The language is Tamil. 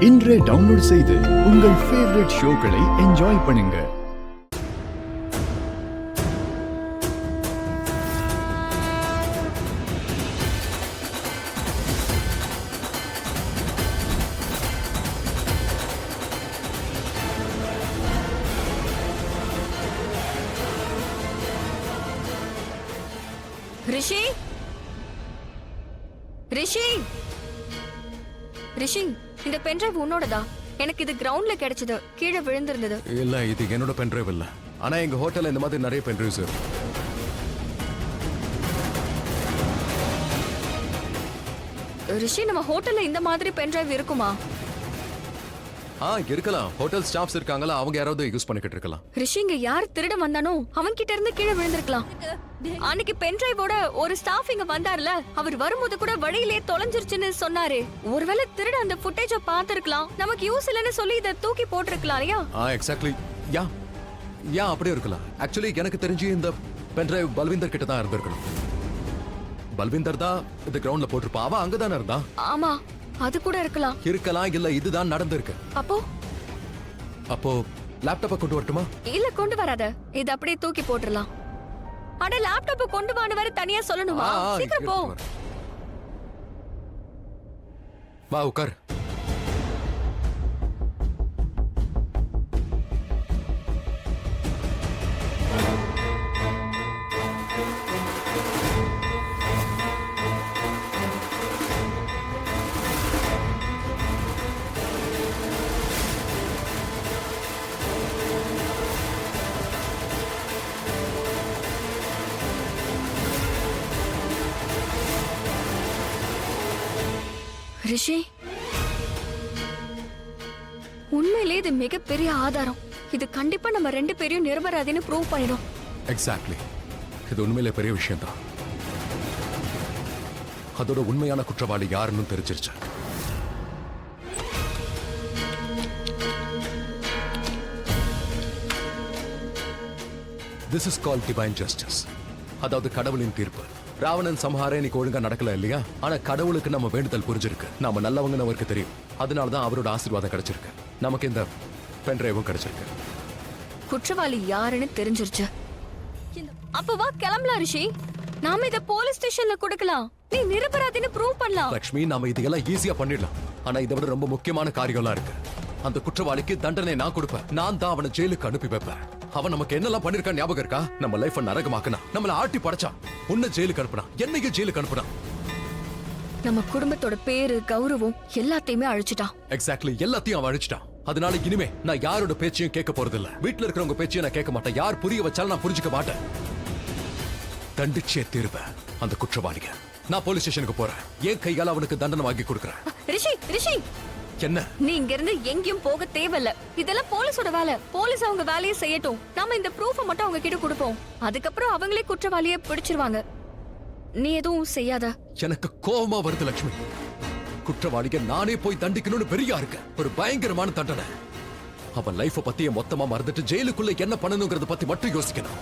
இன்றே டவுன்லோட் செய்து உங்கள் ஃபேவரட் ஷோக்களை என்ஜாய் பண்ணுங்க. ரிஷி ரிஷி ரிஷி, இந்த பென்ட்ரைவ் உன்னோடதா? எனக்கு இது கிரவுண்ட்ல கிடைச்சது, கீழே விழுந்திருந்தது. இல்ல, இது என்னோட பென்ட்ரைவ் இல்ல. ஆனா எங்க ஹோட்டல்ல இந்த மாதிரி நிறைய பென்ட்ரைவ்ஸ் இருக்கு. ரிஷி, நம்ம ஹோட்டல்ல இந்த மாதிரி பென்ட்ரைவ் இருக்குமா? இருக்கலாம். ஹோட்டல் ஸ்டாஃப்ஸ் இருக்காங்களா, அவங்க யாராவது யூஸ் பண்ணிக்கிட்டு இருக்கலாம். ரிஷி, இங்க யார் திருட வந்தானோ அவன் கிட்ட இருந்து கீழே விழுந்திருக்கலாம். அன்னைக்கு பென்ட்ரைவோட ஒரு ஸ்டாஃப் இங்க வந்தார்ல, அவர் வரும்போது கூட வழியிலேயே தொலைஞ்சிருச்சுன்னு சொன்னாரு. ஒருவேளை திருட அந்த ஃபுட்டேஜ பார்த்திருக்கலாம், நமக்கு யூஸ் இல்லைன்னு சொல்லி இத தூக்கி போட்டிருக்கலாம் இல்லையா? எக்ஸாக்ட்லி. யா அப்படியே இருக்கலாம். ஆக்சுவலி எனக்கு தெரிஞ்சு இந்த பென்ட்ரைவ் பல்விந்தர் கிட்ட தான் இருந்திருக்கணும். பல்விந்தர் தான் இந்த கிரவுண்ட்ல போட்டிருப்பா. அவன் அங்கதானே இருந்தான். ஆமா, அது கூட இருக்கலாம். இல்ல இதுதான் நடந்திருக்கு. அப்போ லேப்டாப்பை கொண்டு வரட்டுமா? இல்ல, கொண்டு வராத. இது அப்படியே தூக்கி போட்டுறலாம். அட, லேப்டாப்பை கொண்டு வான்னு வர தனியா சொல்லணுமா? சீக்கிரம் போ. வா, உட்கார். ரிஷி, உண்மையிலே இது மிகப்பெரிய ஆதாரம். இது கண்டிப்பா நம்ம ரெண்டு பேரையும் நிரபராதின்னு ப்ரூவ் பண்ணிடும். எக்ஸாக்ட்லி. இது உண்மையிலே பெரிய விஷயம் தான். அதோட உண்மையான குற்றவாளி யாருன்னு தெரிஞ்சிருச்சு. This is called divine justice. அதாவது கடவுளின் தீர்ப்பு. ராவணன் சம்ஹாரம் இன்னைக்கு ஒழுங்கா நடக்கல இல்லையா? ஆனா கடவுளுக்கு நம்ம வேண்டுதல் புரிஞ்சிருக்கு. நாம நல்லவங்கன்னு அவருக்கு தெரியும். அதனாலதான் அவரோட ஆசீர்வாதம் கிடைச்சிருக்கு. நமக்கு இந்த பென்ட்ரைவும் கிடைச்சிருக்கு. குற்றவாளி யாருன்னு தெரிஞ்சிருச்சு. அப்ப வா, கிளம்பலாம் ரிஷி. நாம இத போலீஸ் ஸ்டேஷன்ல கொடுக்கலாம். நீ நிரபராதின்னு ப்ரூவ் பண்ணலாம். லட்சுமி, நாம இதெல்லாம் ஈஸியா பண்ணிடலாம். ஆனா இதை விட ரொம்ப முக்கியமான காரியம்லாம் இருக்கு. அந்த குற்றவாளிக்கு தண்டனை நான் கொடுப்பேன். நான் தான் அவனை ஜெயிலுக்கு அனுப்பி வைப்பேன். அவன் நமக்கு என்னெல்லாம் பண்ணிருக்கான் ஞாபகம் இருக்கா? நம்ம லைஃப் நரகமாக்குனா, நம்மள ஆட்டி படைச்சான், உன்னை ஜெயிலுக்கு அனுப்புனா, என்னைக்கு ஜெயிலுக்கு அனுப்புனா. நம்ம குடும்பத்தோட பேரு, கௌரவம் எல்லாத்தையுமே அழிச்சிட்டான். எக்ஸாக்ட்லி, எல்லாத்தையும் அவன் அழிச்சிட்டான். அதனால இனிமே நான் யாரோட பேச்சையும் கேட்க போறது இல்ல. வீட்டுல இருக்கிறவங்க பேச்சையும் நான் கேட்க மாட்டேன். யார் புரிய வச்சாலும் நான் புரிஞ்சுக்க மாட்டேன். தண்டிச்சே தீர்வேன் அந்த குற்றவாளிக. நான் போலீஸ் ஸ்டேஷனுக்கு போறேன். என் கையால அவனுக்கு தண்டனை வாங்கி கொடுக்கறேன். ரிஷி, ரிஷி, என்ன? நீ இங்க இருந்து எங்கேயும் போக தேவையில்ல. இதெல்லாம் போலீஸோட வேலை. போலீஸ் அவங்க வேலையை செய்யட்டும். நாம இந்த ப்ரூஃபை மட்டும் அவங்க கிட்ட கொடுப்போம். அதுக்கப்புறம் அவங்களே குற்றவாளியை பிடிச்சிருவாங்க. நீ எதுவும் செய்யாத. எனக்கு கோபமா வருது லட்சுமி. குற்றவாளிக நானே போய் தண்டிக்கணும்னு பெரியா இருக்க. ஒரு பயங்கரமான தண்டனை. அவன் லைஃப பத்திய மொத்தமா மறந்துட்டு ஜெயிலுக்குள்ள என்ன பண்ணணுங்கிறத பத்தி மட்டும் யோசிக்கணும்.